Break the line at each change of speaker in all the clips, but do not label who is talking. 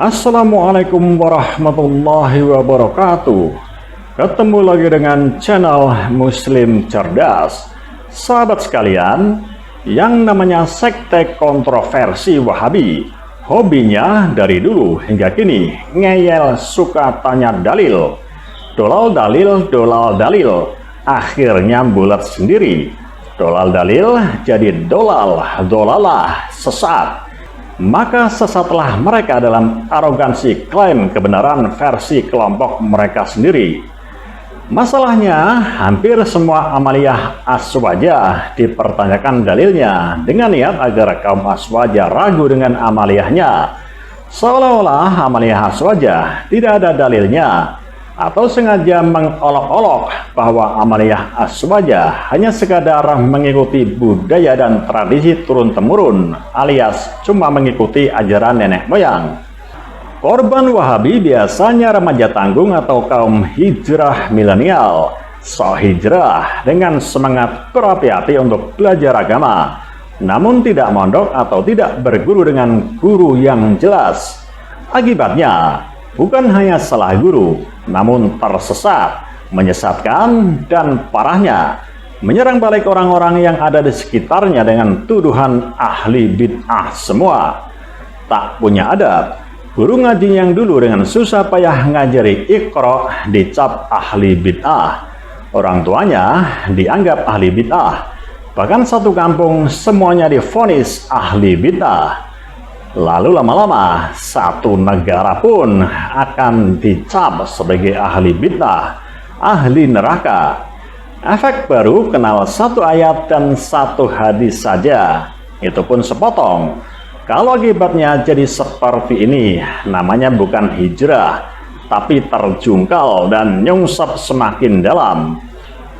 Assalamualaikum warahmatullahi wabarakatuh. Ketemu lagi dengan channel Muslim Cerdas. Sahabat sekalian, yang namanya sekte kontroversi Wahabi, hobinya dari dulu hingga kini ngeyel, suka tanya dalil. Dolal dalil, akhirnya bulat sendiri. Dolal dalil jadi dolalah, sesat. Maka sesatlah mereka dalam arogansi klaim kebenaran versi kelompok mereka sendiri. Masalahnya, hampir semua amaliyah aswajah dipertanyakan dalilnya dengan niat agar kaum aswajah ragu dengan amaliyahnya. Seolah-olah amaliyah aswajah tidak ada dalilnya, atau sengaja mengolok-olok bahwa amaliyah aswajah hanya sekadar mengikuti budaya dan tradisi turun-temurun, alias cuma mengikuti ajaran nenek moyang. Korban Wahabi biasanya remaja tanggung atau kaum hijrah milenial, sok hijrah dengan semangat berapi-api untuk belajar agama, namun tidak mondok atau tidak berguru dengan guru yang jelas. Akibatnya, bukan hanya salah guru, namun tersesat, menyesatkan, dan parahnya, menyerang balik orang-orang yang ada di sekitarnya dengan tuduhan ahli bid'ah semua. Tak punya adab, guru ngaji yang dulu dengan susah payah ngajari Iqra dicap ahli bid'ah. Orang tuanya dianggap ahli bid'ah. Bahkan satu kampung semuanya divonis ahli bid'ah. Lalu lama-lama satu negara pun akan dicap sebagai ahli bid'ah, ahli neraka. Efek baru kenal satu ayat dan satu hadis saja, itu pun sepotong. Kalau akibatnya jadi seperti ini, namanya bukan hijrah, tapi terjungkal dan nyungsep semakin dalam.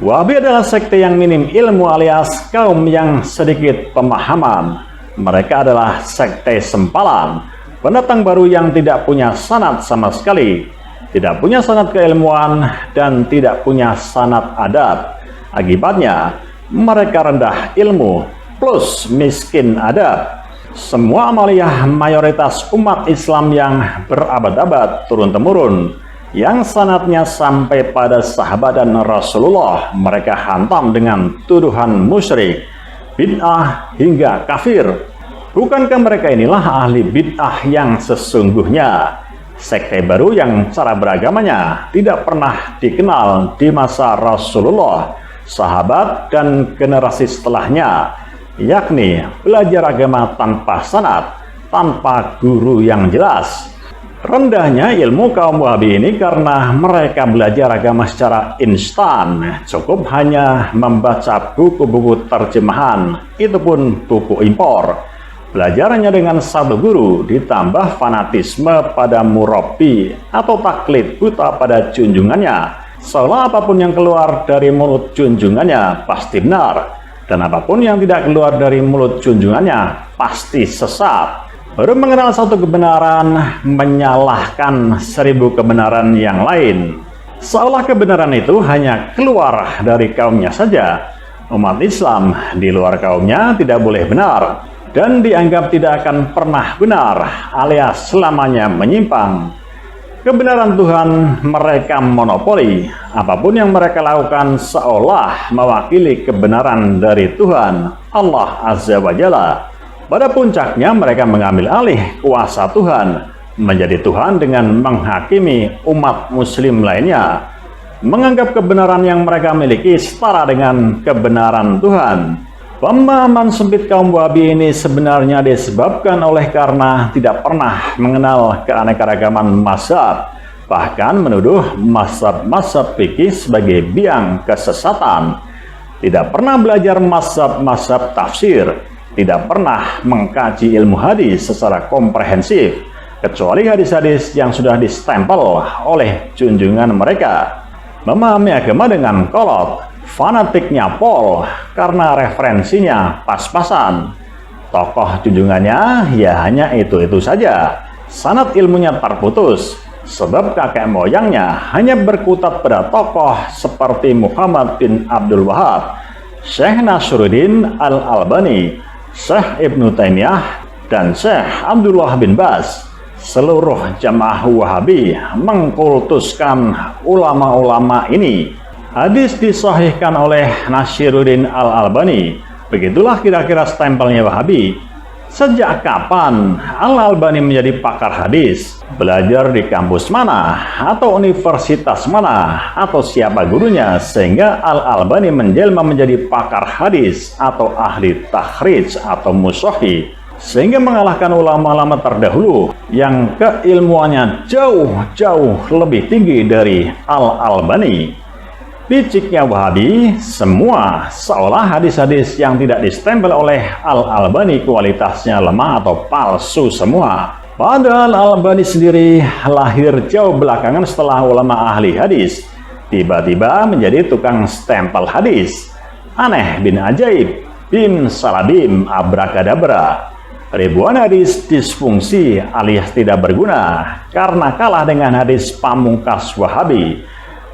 Wahabi adalah sekte yang minim ilmu alias kaum yang sedikit pemahaman. Mereka adalah sekte sempalan, pendatang baru yang tidak punya sanad sama sekali, tidak punya sanad keilmuan, dan tidak punya sanad adab. Akibatnya, mereka rendah ilmu plus miskin adab. Semua amaliyah mayoritas umat Islam yang berabad-abad turun-temurun, yang sanadnya sampai pada sahabat dan Rasulullah, mereka hantam dengan tuduhan musyrik, bid'ah hingga kafir. Bukankah mereka inilah ahli bid'ah yang sesungguhnya? Sekte baru yang cara beragamanya tidak pernah dikenal di masa Rasulullah, sahabat, dan generasi setelahnya, yakni belajar agama tanpa sanad, tanpa guru yang jelas. Rendahnya ilmu kaum Wahabi ini karena mereka belajar agama secara instan, cukup hanya membaca buku-buku terjemahan, itu pun buku impor. Belajarnya dengan satu guru ditambah fanatisme pada murabi atau taklid buta pada junjungannya, seolah apapun yang keluar dari mulut junjungannya pasti benar, dan apapun yang tidak keluar dari mulut junjungannya pasti sesat. Baru mengenal satu kebenaran, menyalahkan 1000 kebenaran yang lain. Seolah kebenaran itu hanya keluar dari kaumnya saja. Umat Islam di luar kaumnya tidak boleh benar, dan dianggap tidak akan pernah benar, alias selamanya menyimpang. Kebenaran Tuhan mereka monopoli. Apapun yang mereka lakukan seolah mewakili kebenaran dari Tuhan, Allah Azza wa Jalla. Pada puncaknya mereka mengambil alih kuasa Tuhan, menjadi Tuhan dengan menghakimi umat muslim lainnya, menganggap kebenaran yang mereka miliki setara dengan kebenaran Tuhan. Pemahaman sempit kaum Wahabi ini sebenarnya disebabkan oleh karena tidak pernah mengenal keanekaragaman mazhab, bahkan menuduh mazhab-mazhab fikih sebagai biang kesesatan. Tidak pernah belajar mazhab-mazhab tafsir, tidak pernah mengkaji ilmu hadis secara komprehensif, kecuali hadis-hadis yang sudah distempel oleh junjungan mereka. Memahami agama dengan kolot, fanatiknya pol karena referensinya pas-pasan. Tokoh junjungannya ya hanya itu-itu saja. Sanad ilmunya terputus, sebab kakek moyangnya hanya berkutat pada tokoh seperti Muhammad bin Abdul Wahab, Syekh Nasruddin Al-Albani, Syekh Ibnu Taimiyah, dan Syekh Abdullah bin Baz. seluruh jamaah Wahabi mengkultuskan ulama-ulama ini. Hadis disahihkan oleh Nasiruddin Al-Albani. Begitulah kira-kira stempelnya Wahabi. Sejak kapan Al-Albani menjadi pakar hadis? Belajar di kampus mana? Atau universitas mana? Atau siapa gurunya? Sehingga Al-Albani menjelma menjadi pakar hadis atau ahli takhrij atau mushahih, sehingga mengalahkan ulama-ulama terdahulu yang keilmuannya jauh-jauh lebih tinggi dari Al-Albani. Liciknya Wahabi, semua seolah hadis-hadis yang tidak distempel oleh Al-Albani kualitasnya lemah atau palsu semua. Padahal Al-Albani sendiri lahir jauh belakangan setelah ulama ahli hadis, tiba-tiba menjadi tukang stempel hadis. Aneh bin ajaib, bim salabim, abrakadabra. Ribuan hadis disfungsi alias tidak berguna karena kalah dengan hadis pamungkas Wahabi.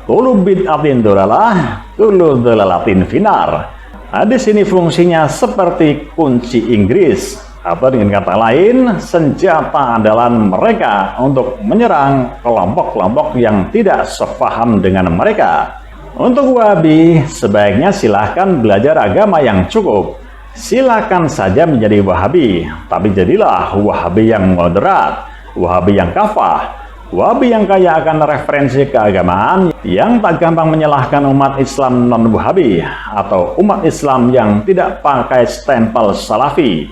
Kullu bid'atin dolalah, kullu dolalatin finar. Hadis ini fungsinya seperti kunci Inggris, atau dengan kata lain, senjata andalan mereka untuk menyerang kelompok-kelompok yang tidak sepaham dengan mereka. Untuk Wahabi, sebaiknya silahkan belajar agama yang cukup. Silakan saja menjadi Wahabi, tapi jadilah Wahabi yang moderat, Wahabi yang kafah, Wahabi yang kaya akan referensi keagamaan, yang tak gampang menyalahkan umat Islam non-Wahabi atau umat Islam yang tidak pakai stempel Salafi.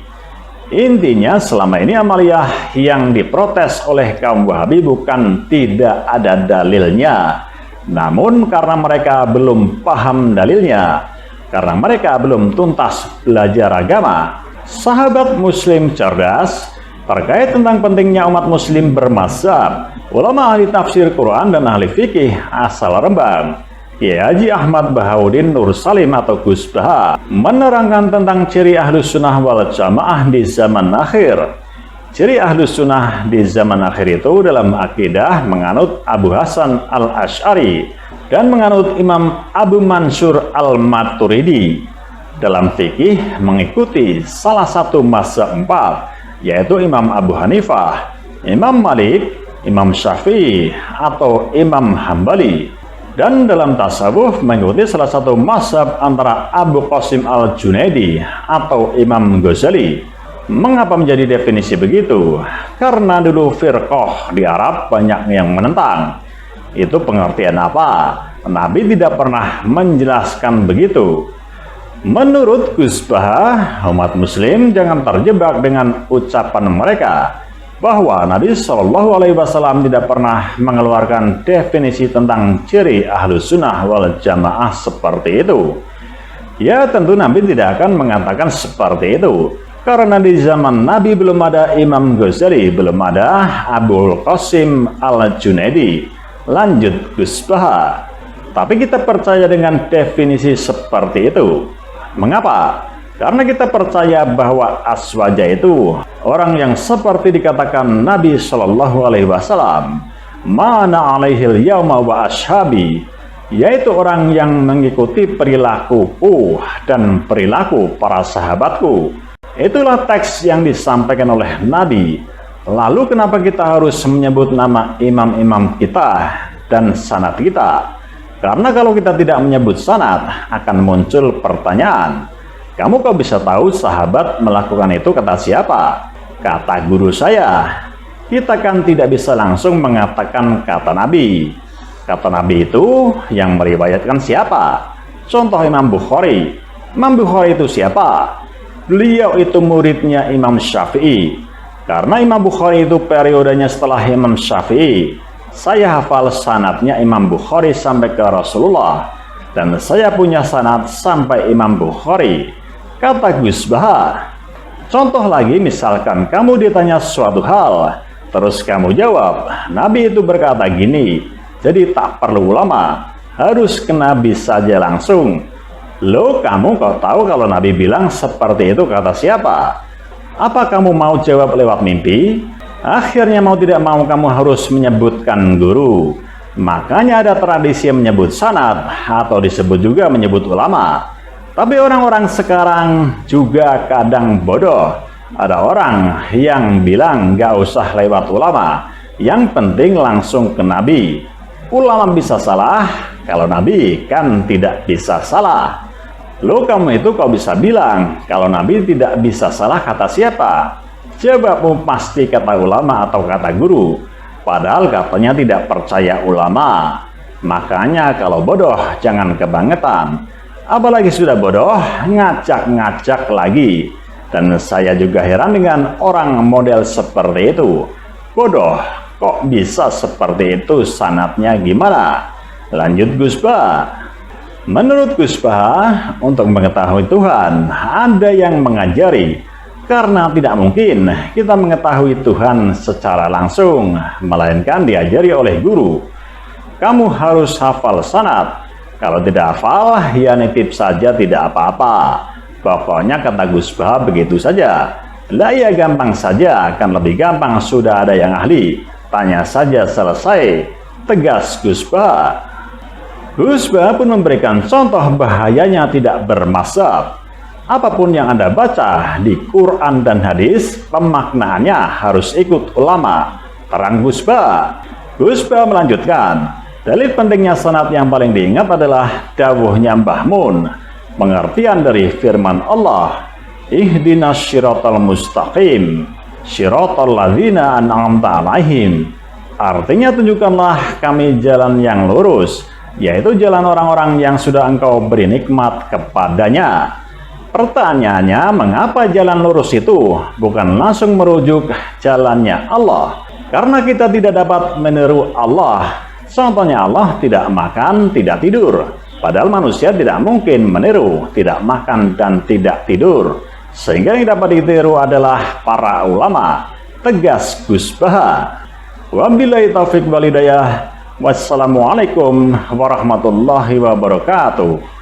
Intinya selama ini amaliyah yang diprotes oleh kaum Wahabi bukan tidak ada dalilnya, namun karena mereka belum paham dalilnya, karena mereka belum tuntas belajar agama. Sahabat Muslim cerdas, terkait tentang pentingnya umat Muslim bermazhab, ulama ahli tafsir Quran dan ahli fikih asal Rembang, Kiai Haji Ahmad Bahauddin Nur Salim atau Gus Baha, menerangkan tentang ciri Ahlus Sunnah wal Jamaah di zaman akhir. Ciri Ahlus Sunnah di zaman akhir itu dalam akidah menganut Abu Hasan Al-Asy'ari dan menganut Imam Abu Mansur Al-Maturidi. Dalam fikih mengikuti salah satu mazhab empat, yaitu Imam Abu Hanifah, Imam Malik, Imam Syafi'i atau Imam Hambali. Dan dalam tasawuf mengikuti salah satu mazhab antara Abu Qasim Al-Junaidi atau Imam Ghazali. Mengapa menjadi definisi begitu? Karena dulu firqah di Arab banyak yang menentang. Itu pengertian apa? Nabi tidak pernah menjelaskan begitu. Menurut Gus Baha, umat Muslim jangan terjebak dengan ucapan mereka bahwa Nabi Shallallahu Alaihi Wasallam tidak pernah mengeluarkan definisi tentang ciri Ahlus Sunnah wal Jamaah seperti itu. Ya tentu Nabi tidak akan mengatakan seperti itu, karena di zaman Nabi belum ada Imam Ghazali, belum ada Abu Qasim Al-Junaidi. Lanjut Gus Baha. Tapi kita percaya dengan definisi seperti itu. Mengapa? Karena kita percaya bahwa aswaja itu orang yang seperti dikatakan Nabi Shallallahu Alaihi Wasallam, mana alaihil yauma wa ashabi, yaitu orang yang mengikuti perilakuku dan perilaku para sahabatku. Itulah teks yang disampaikan oleh Nabi. Lalu kenapa kita harus menyebut nama imam-imam kita dan sanad kita? Karena kalau kita tidak menyebut sanad, akan muncul pertanyaan, kamu kok bisa tahu sahabat melakukan itu kata siapa? Kata guru saya. Kita kan tidak bisa langsung mengatakan kata Nabi. Kata Nabi itu yang meriwayatkan siapa? Contoh Imam Bukhari. Imam Bukhari itu siapa? Beliau itu muridnya Imam Syafi'i. Karena Imam Bukhari itu periodenya setelah Imam Syafi'i. Saya hafal sanadnya Imam Bukhari sampai ke Rasulullah, dan saya punya sanad sampai Imam Bukhari. Kata Gus Baha. Contoh lagi, misalkan kamu ditanya suatu hal, terus kamu jawab, Nabi itu berkata gini, jadi tak perlu ulama, harus ke Nabi saja langsung. Loh, kamu kok tahu kalau Nabi bilang seperti itu kata siapa? Apa kamu mau jawab lewat mimpi? Akhirnya mau tidak mau kamu harus menyebutkan guru. Makanya ada tradisi yang menyebut sanad atau disebut juga menyebut ulama. Tapi orang-orang sekarang juga kadang bodoh. Ada orang yang bilang gak usah lewat ulama, yang penting langsung ke Nabi. Ulama bisa salah, kalau Nabi kan tidak bisa salah. Lo kamu itu kok bisa bilang kalau Nabi tidak bisa salah kata siapa? Jawabmu pasti kata ulama atau kata guru. Padahal katanya tidak percaya ulama. Makanya kalau bodoh jangan kebangetan. Apalagi sudah bodoh, ngacak-ngacak lagi. Dan saya juga heran dengan orang model seperti itu. Bodoh, kok bisa seperti itu, sanadnya gimana? Lanjut Gus Bah. Menurut Gus Bah, untuk mengetahui Tuhan, ada yang mengajari. Karena tidak mungkin kita mengetahui Tuhan secara langsung, melainkan diajari oleh guru. Kamu harus hafal sanad. Kalau tidak hafal, ya nitip saja tidak apa-apa. Pokoknya kata Gus Bah begitu saja. Lah ya gampang saja, akan lebih gampang sudah ada yang ahli. Tanya saja selesai, tegas Gus Bah. Gus Bah pun memberikan contoh bahayanya tidak bermazhab. Apapun yang Anda baca di Quran dan hadis, pemaknaannya harus ikut ulama. Terang Gus Bah. Gus Bah melanjutkan, dalil pentingnya sanad yang paling diingat adalah dawuhnya Mbah Mun. Pengertian dari firman Allah, ihdinas syiratal mustaqim, syiratal ladzina an'amta alaihim. Artinya tunjukkanlah kami jalan yang lurus, yaitu jalan orang-orang yang sudah Engkau beri nikmat kepadanya. Pertanyaannya, mengapa jalan lurus itu bukan langsung merujuk jalannya Allah? Karena kita tidak dapat meniru Allah. Contohnya Allah tidak makan, tidak tidur. Padahal manusia tidak mungkin meniru, tidak makan dan tidak tidur. Sehingga yang dapat ditiru adalah para ulama. Tegas Gus Bah. Wabillahi taufiq wal hidayah. Wassalamualaikum warahmatullahi wabarakatuh.